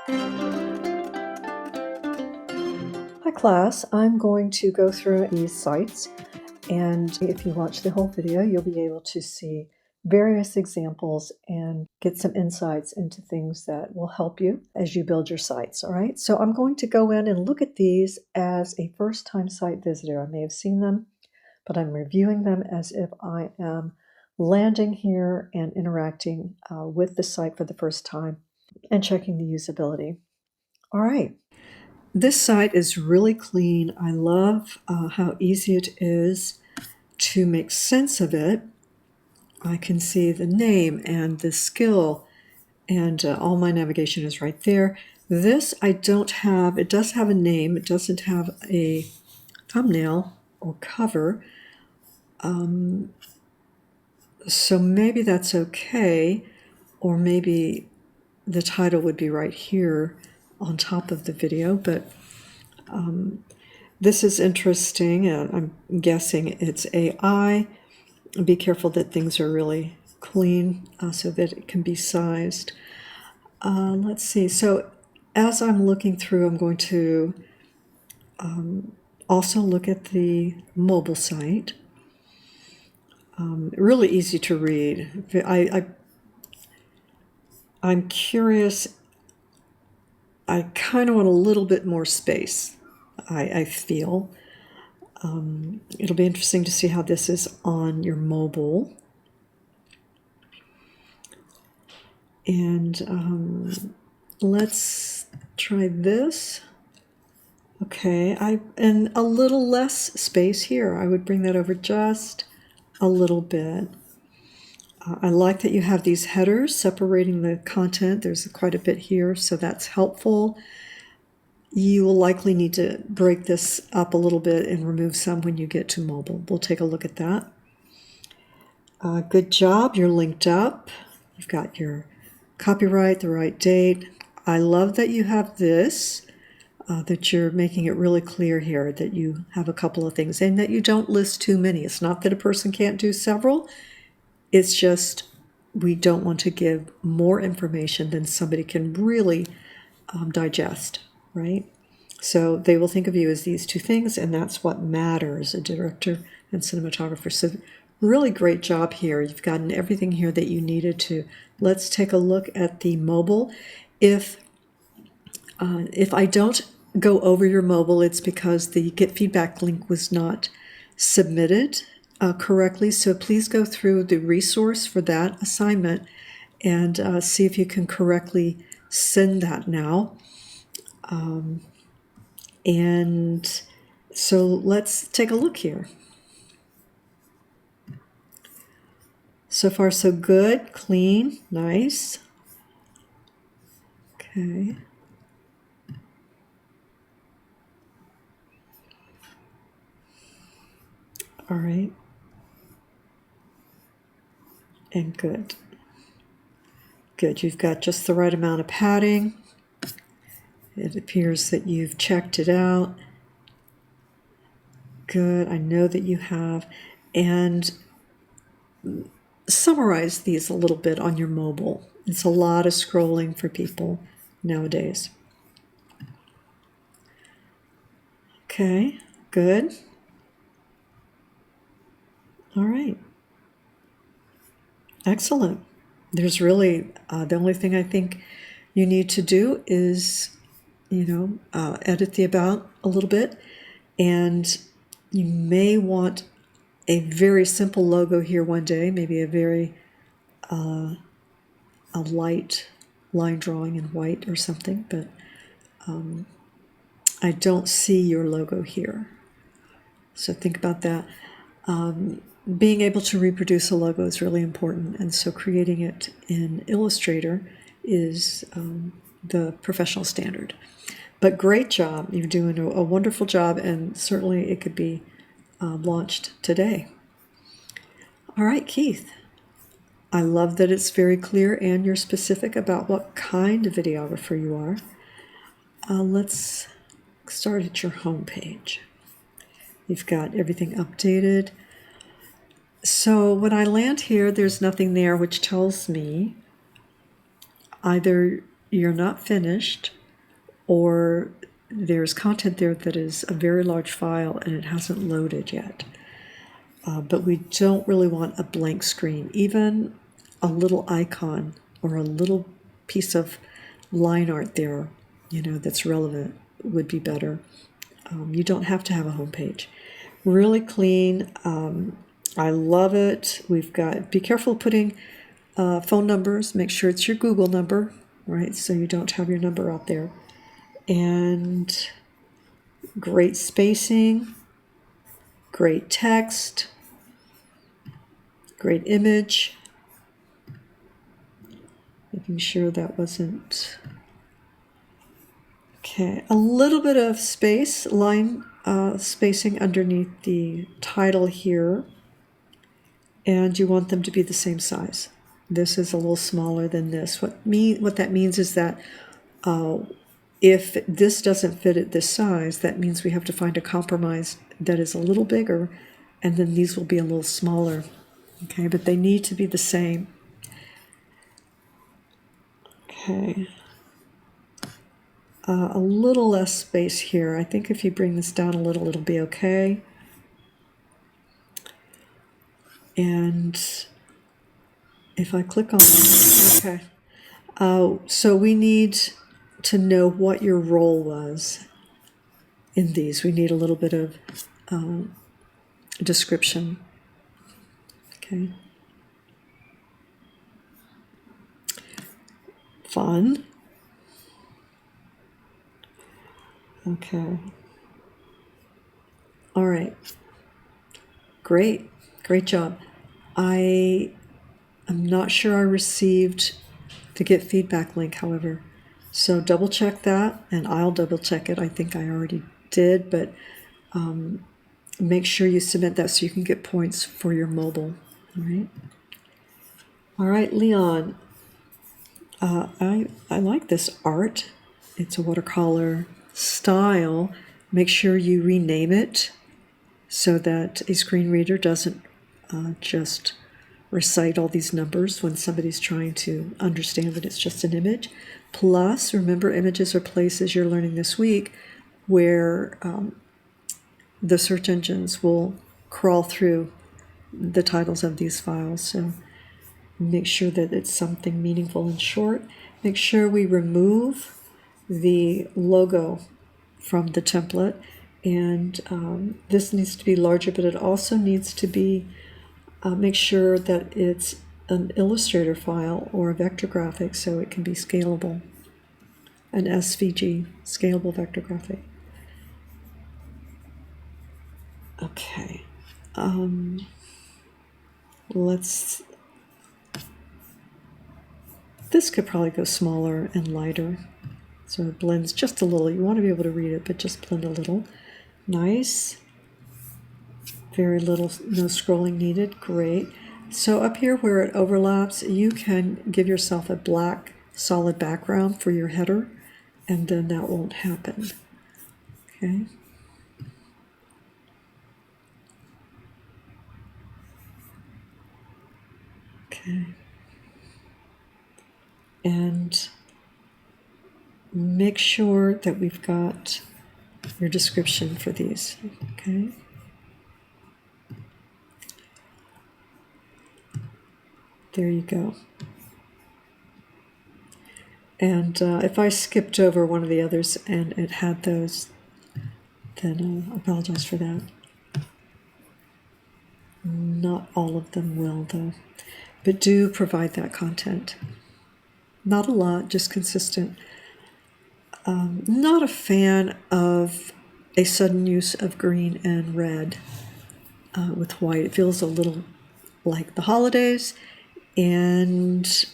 Hi class, I'm going to go through these sites, and if you watch the whole video, you'll be able to see various examples and get some insights into things that will help you as you build your sites. All right, so I'm going to go in and look at these as a first-time site visitor. I may have seen them, but I'm reviewing them as if I am landing here and interacting with the site for the first time and checking the usability. All right. This site is really clean. I love how easy it is to make sense of it. I can see the name and the skill, and all my navigation is right there. This I don't have. It does have a name. It doesn't have a thumbnail or cover. So maybe that's okay, or maybe the title would be right here on top of the video, but this is interesting. I'm guessing it's AI. Be careful that things are really clean so that it can be sized. Let's see. So as I'm looking through, I'm going to also look at the mobile site. Really easy to read. I'm curious. I kind of want a little bit more space, I feel. It'll be interesting to see how this is on your mobile. And let's try this. Okay, and a little less space here. I would bring that over just a little bit. I like that you have these headers separating the content. There's quite a bit here, so that's helpful. You will likely need to break this up a little bit and remove some when you get to mobile. We'll take a look at that. Good job, you're linked up. You've got your copyright, the right date. I love that you have this, that you're making it really clear here that you have a couple of things and that you don't list too many. It's not that a person can't do several. It's just we don't want to give more information than somebody can really digest, right? So they will think of you as these two things, and that's what matters, a director and cinematographer. So really great job here. You've gotten everything here that you needed to. Let's take a look at the mobile. If I don't go over your mobile, it's because the Get Feedback link was not submitted correctly. So please go through the resource for that assignment and see if you can correctly send that now. And so let's take a look here. So far, so good, clean, nice. Okay. All right. And good. Good, you've got just the right amount of padding. It appears that you've checked it out. Good, I know that you have. And summarize these a little bit on your mobile. It's a lot of scrolling for people nowadays. Okay, good. All right. Excellent. There's really, the only thing I think you need to do is, edit the about a little bit. And you may want a very simple logo here one day, maybe a very a light line drawing in white or something, but I don't see your logo here. So think about that. Being able to reproduce a logo is really important, and so creating it in Illustrator is the professional standard. But great job. You're doing a wonderful job, and certainly it could be launched today. All right, Keith. I love that it's very clear and you're specific about what kind of videographer you are. Let's start at your home page. You've got everything updated. So when I land here, there's nothing there, which tells me either you're not finished, or there's content there that is a very large file and it hasn't loaded yet. But we don't really want a blank screen. Even a little icon or a little piece of line art there, that's relevant would be better. You don't have to have a home page. Really clean. I love it. Be careful putting phone numbers. Make sure it's your Google number, right? So you don't have your number out there. And great spacing, great text, great image. Making sure that wasn't... Okay, a little bit of line spacing underneath the title here. And you want them to be the same size. This is a little smaller than this. What that means is that if this doesn't fit at this size, that means we have to find a compromise that is a little bigger, and then these will be a little smaller. Okay, but they need to be the same. Okay. A little less space here. I think if you bring this down a little, it'll be okay. And if I click on it, okay. So we need to know what your role was in these. We need a little bit of description. Okay. Fun. Okay. All right. Great. Great job. I am not sure I received the get feedback link, however. So double check that, and I'll double check it. I think I already did, but make sure you submit that so you can get points for your mobile. All right, Leon. I like this art. It's a watercolor style. Make sure you rename it so that a screen reader doesn't just recite all these numbers when somebody's trying to understand that it's just an image. Plus, remember, images are places you're learning this week where the search engines will crawl through the titles of these files. So make sure that it's something meaningful and short. Make sure we remove the logo from the template. And this needs to be larger, but it also needs to be, make sure that it's an Illustrator file or a vector graphic so it can be scalable. An SVG, scalable vector graphic. Okay. This could probably go smaller and lighter. So it blends just a little. You want to be able to read it, but just blend a little. Nice. Very little, no scrolling needed. Great. So up here where it overlaps, you can give yourself a black solid background for your header, and then that won't happen. Okay. Okay. And make sure that we've got your description for these. Okay. There you go. And if I skipped over one of the others and it had those, then I apologize for that. Not all of them will, though. But do provide that content. Not a lot, just consistent. Not a fan of a sudden use of green and red with white. It feels a little like the holidays and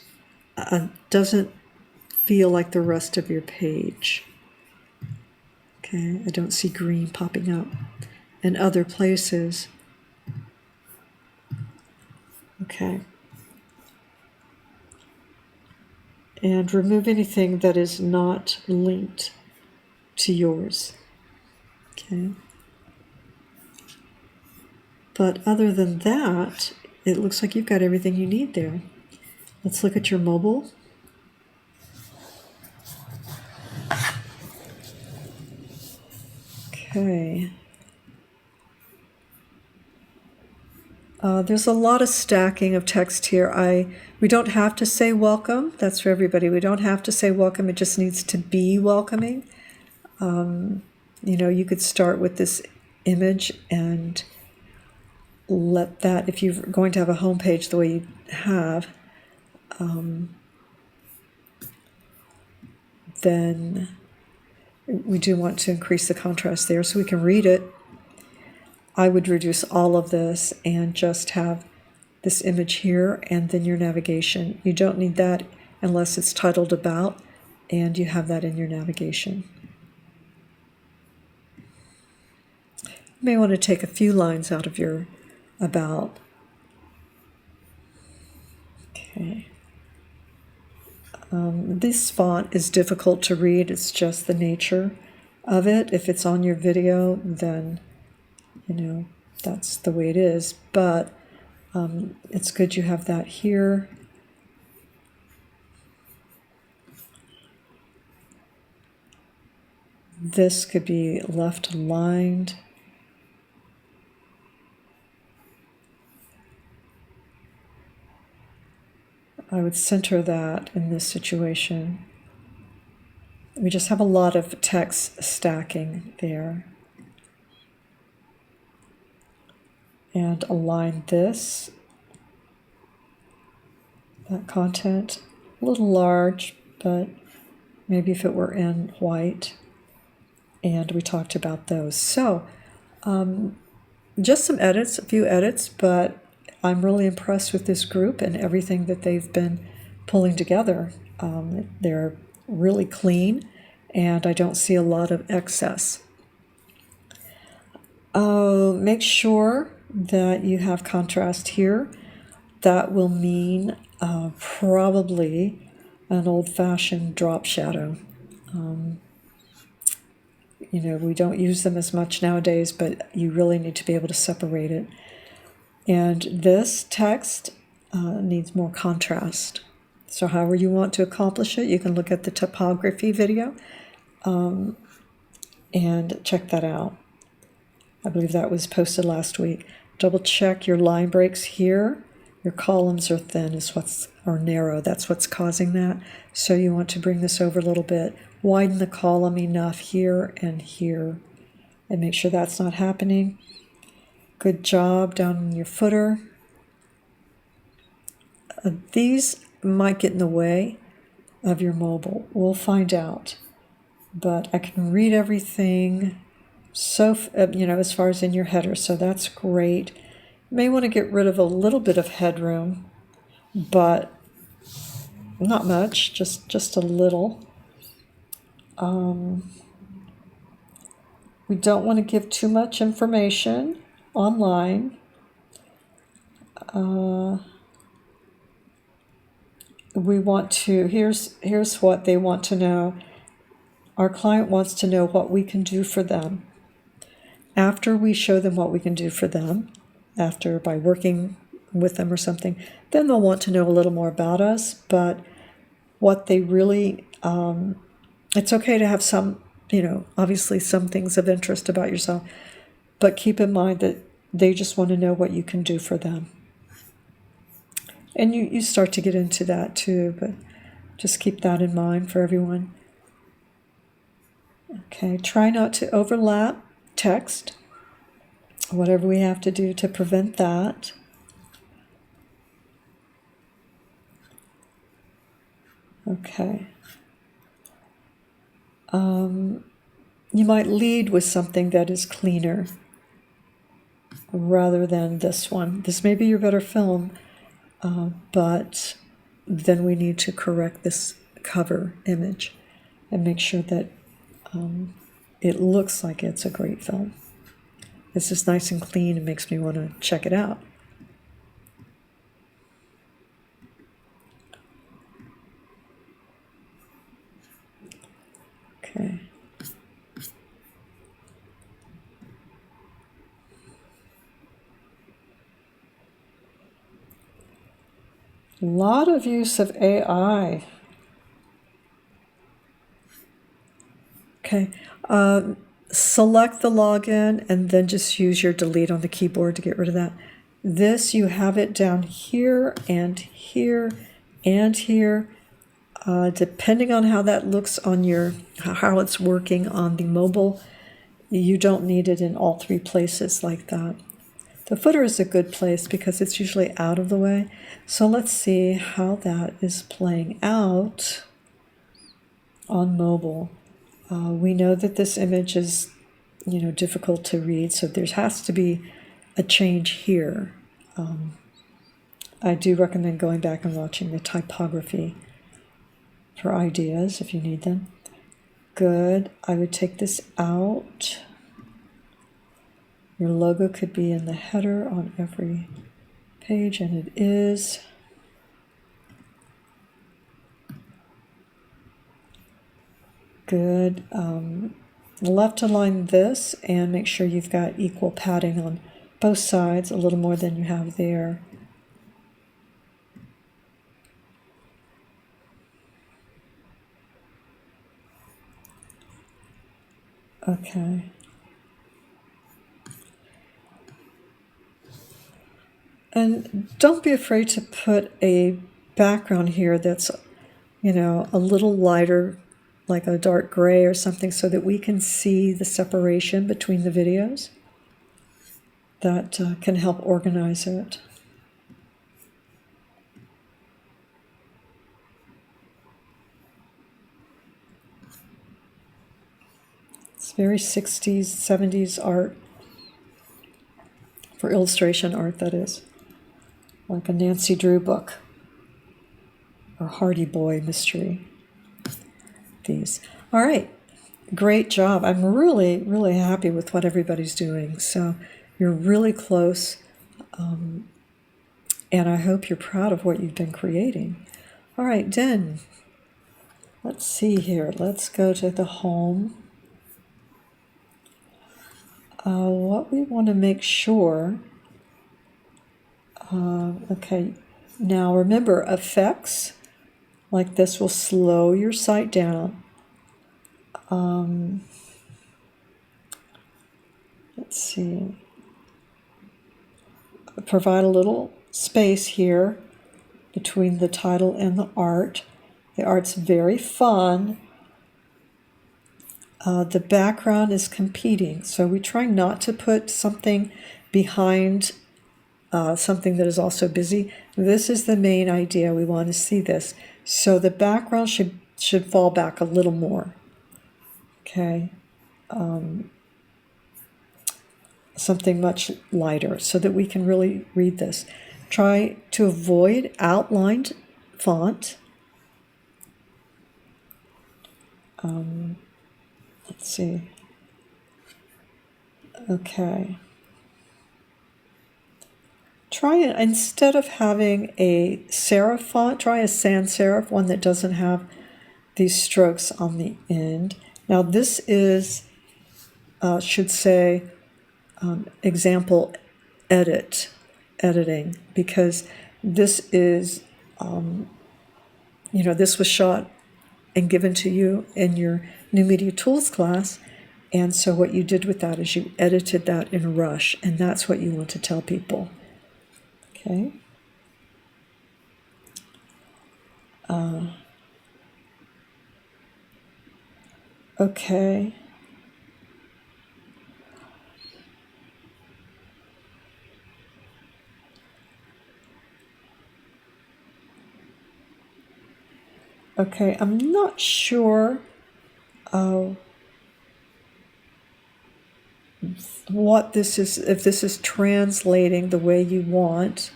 doesn't feel like the rest of your page. Okay, I don't see green popping up in other places. Okay. And remove anything that is not linked to yours. Okay. But other than that, it looks like you've got everything you need there. Let's look at your mobile. Okay. There's a lot of stacking of text here. We don't have to say welcome. That's for everybody. We don't have to say welcome. It just needs to be welcoming. You know, you could start with this image and let that, if you're going to have a home page the way you have, then we do want to increase the contrast there so we can read it. I would reduce all of this and just have this image here and then your navigation. You don't need that unless it's titled about, and you have that in your navigation. You may want to take a few lines out of your about. Okay. This font is difficult to read. It's just the nature of it. If it's on your video, then, you know, that's the way it is. But it's good you have that here. This could be left aligned. I would center that in this situation. We just have a lot of text stacking there. And align this, that content, a little large, but maybe if it were in white. And we talked about those. So just some edits, a few edits, but I'm really impressed with this group and everything that they've been pulling together. They're really clean, and I don't see a lot of excess. Make sure that you have contrast here. That will mean probably an old-fashioned drop shadow. You know, we don't use them as much nowadays, but you really need to be able to separate it. And this text needs more contrast. So however you want to accomplish it, you can look at the typography video and check that out. I believe that was posted last week. Double check your line breaks here. Your columns are thin, or narrow. That's what's causing that. So you want to bring this over a little bit. Widen the column enough here and here, and make sure that's not happening. Good job down in your footer. These might get in the way of your mobile. We'll find out. But I can read everything, so you know, as far as in your header, so that's great. You may want to get rid of a little bit of headroom, but not much, just a little. We don't want to give too much information online. We want to, here's what they want to know. Our client wants to know what we can do for them. After we show them what we can do for them, by working with them or something, then they'll want to know a little more about us. But what they really, it's okay to have some, you know, obviously some things of interest about yourself, but keep in mind that they just want to know what you can do for them. And you start to get into that too, but just keep that in mind for everyone. Okay, try not to overlap text, whatever we have to do to prevent that. Okay. You might lead with something that is cleaner rather than this one. This may be your better film, but then we need to correct this cover image and make sure that it looks like it's a great film. It's just nice and clean. It makes me want to check it out. Okay. A lot of use of AI. Okay. select the login and then just use your delete on the keyboard to get rid of that. This, you have it down here and here and here. Depending on how that looks on how it's working on the mobile, you don't need it in all three places like that. The footer is a good place because it's usually out of the way. So let's see how that is playing out on mobile. We know that this image is, difficult to read, so there has to be a change here. I do recommend going back and watching the typography for ideas if you need them. Good. I would take this out. Your logo could be in the header on every page, and it is. Good. Left align this and make sure you've got equal padding on both sides, a little more than you have there. Okay. And don't be afraid to put a background here that's, a little lighter, like a dark gray or something, so that we can see the separation between the videos. That can help organize it. It's very 60s, 70s art, for illustration art, that is. Like a Nancy Drew book or Hardy Boy mystery. These. All right, great job. I'm really, really happy with what everybody's doing. So you're really close, and I hope you're proud of what you've been creating. All right, then, let's see here. Let's go to the home. What we want to make sure, okay, now remember, effects like this will slow your site down. Let's see. Provide a little space here between the title and the art. The art's very fun. The background is competing, so we try not to put something behind something that is also busy. This is the main idea. We want to see this. So the background should fall back a little more. Okay. Something much lighter so that we can really read this. Try to avoid outlined font. Let's see. Okay. Try it, instead of having a serif font, try a sans serif, one that doesn't have these strokes on the end. Now this is, should say, example editing, because this is, this was shot and given to you in your New Media Tools class. And so what you did with that is you edited that in Rush, and that's what you want to tell people. Okay. Okay. Okay, I'm not sure what this is, if this is translating the way you want.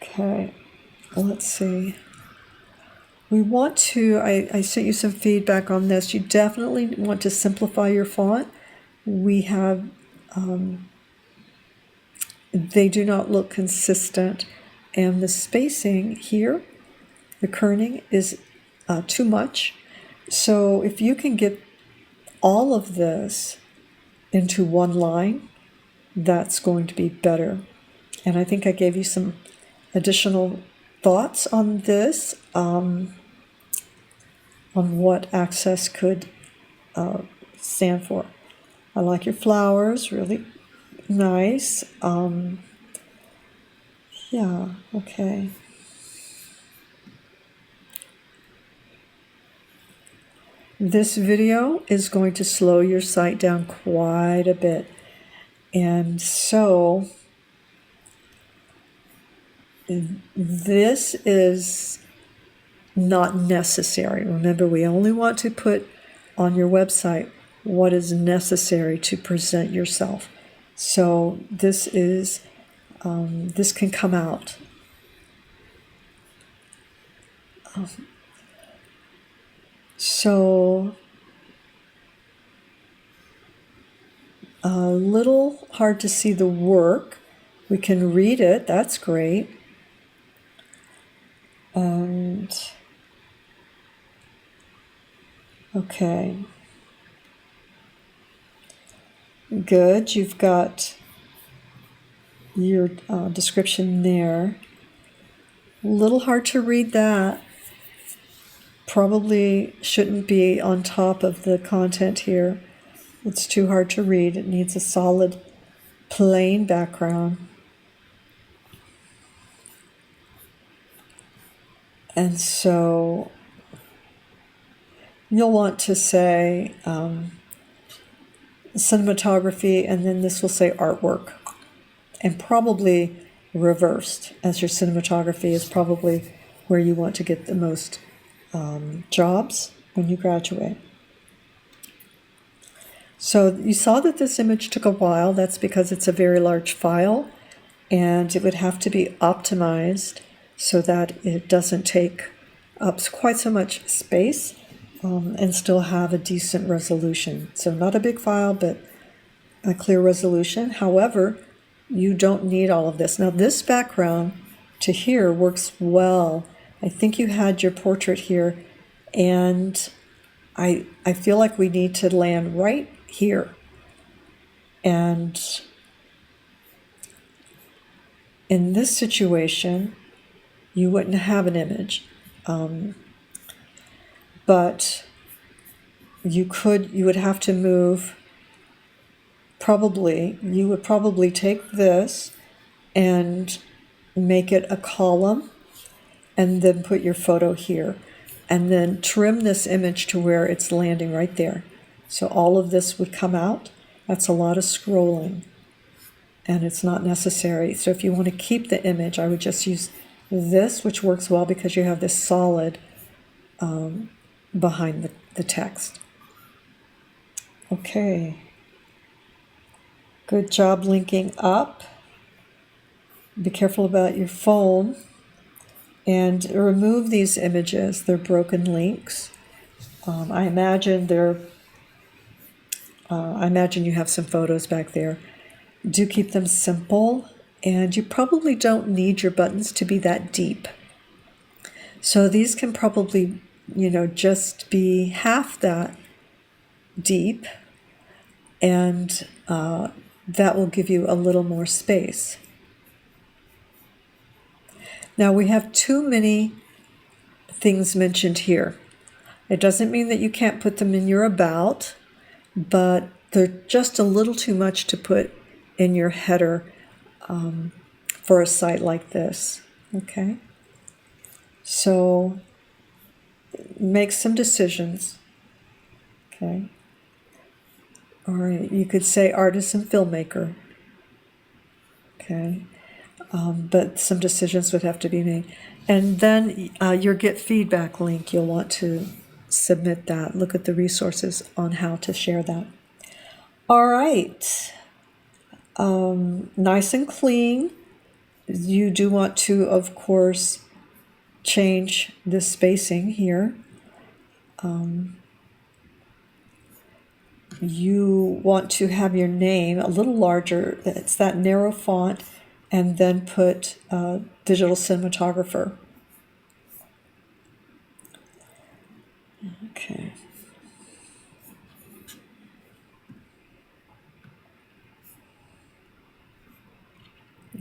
Okay, let's see. We want to, I sent you some feedback on this. You definitely want to simplify your font. We have, they do not look consistent. And the spacing here, the kerning, is too much. So if you can get all of this into one line, that's going to be better. And I think I gave you some additional thoughts on this. on what access could stand for. I like your flowers, really nice. Yeah, okay. This video is going to slow your site down quite a bit. And so this is not necessary. Remember, we only want to put on your website what is necessary to present yourself. So this is, this can come out. So a little hard to see the work. We can read it, that's great. And okay. Good, you've got your description there. A little hard to read that. Probably shouldn't be on top of the content here. It's too hard to read. It needs a solid, plain background. And so you'll want to say cinematography, and then this will say artwork. And probably reversed, as your cinematography is probably where you want to get the most jobs when you graduate. So you saw that this image took a while. That's because it's a very large file, and it would have to be optimized so that it doesn't take up quite so much space and still have a decent resolution. So not a big file, but a clear resolution. However, you don't need all of this. Now this background to here works well. I think you had your portrait here, and I feel like we need to land right here. And in this situation, you wouldn't have an image. But you would have to move, you would probably take this and make it a column and then put your photo here and then trim this image to where it's landing right there. So all of this would come out. That's a lot of scrolling and it's not necessary. So if you want to keep the image, I would just use this, which works well because you have this solid behind the text. Okay. Good job linking up. Be careful about your phone. And remove these images. They're broken links. I imagine you have some photos back there. Do keep them simple, and you probably don't need your buttons to be that deep. So these can probably, just be half that deep, and that will give you a little more space. Now we have too many things mentioned here. It doesn't mean that you can't put them in your about, but they're just a little too much to put in your header for a site like this. Okay? So make some decisions. Okay? All right, you could say artist and filmmaker. Okay? But some decisions would have to be made. And then your get feedback link, you'll want to submit that. Look at the resources on how to share that. All right. Nice and clean. You do want to, of course, change the spacing here. You want to have your name a little larger. It's that narrow font. And then put digital cinematographer. Okay.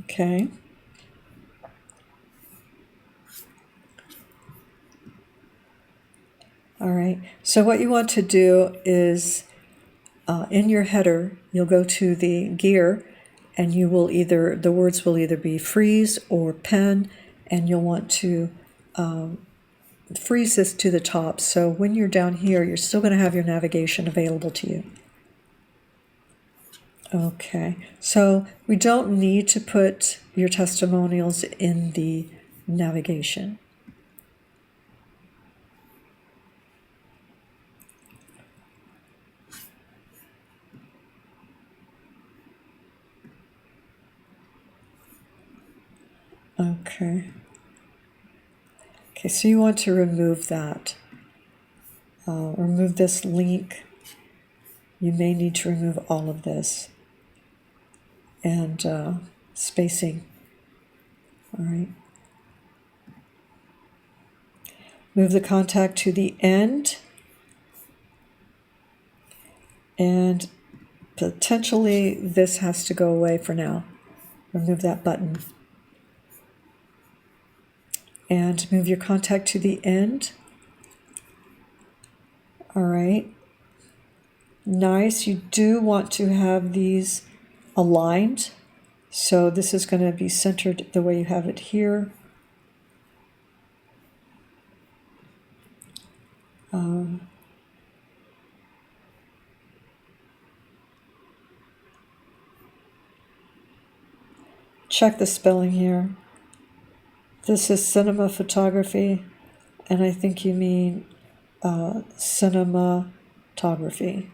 Okay. All right, so what you want to do is in your header, you'll go to the gear, and you will either, the words will either be freeze or pen, and you'll want to freeze this to the top. So when you're down here, you're still going to have your navigation available to you. Okay, so we don't need to put your testimonials in the navigation. Okay. Okay, so you want to remove that. Remove this link. You may need to remove all of this. And spacing. All right. Move the contact to the end. And potentially this has to go away for now. Remove that button. And move your contact to the end. All right. Nice. You do want to have these aligned. So this is going to be centered the way you have it here. Check the spelling here. This is cinema photography, and I think you mean cinematography.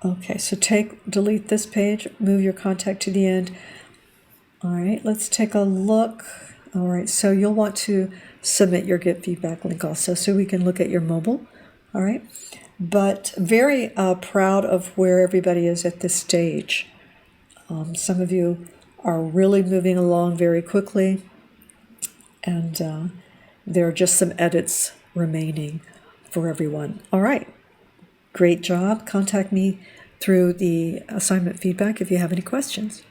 Okay, so delete this page, move your contact to the end. All right, let's take a look. All right, so you'll want to submit your Get Feedback link also so we can look at your mobile. All right, but very proud of where everybody is at this stage. Some of you are really moving along very quickly, and there are just some edits remaining for everyone. All right, great job. Contact me through the assignment feedback if you have any questions.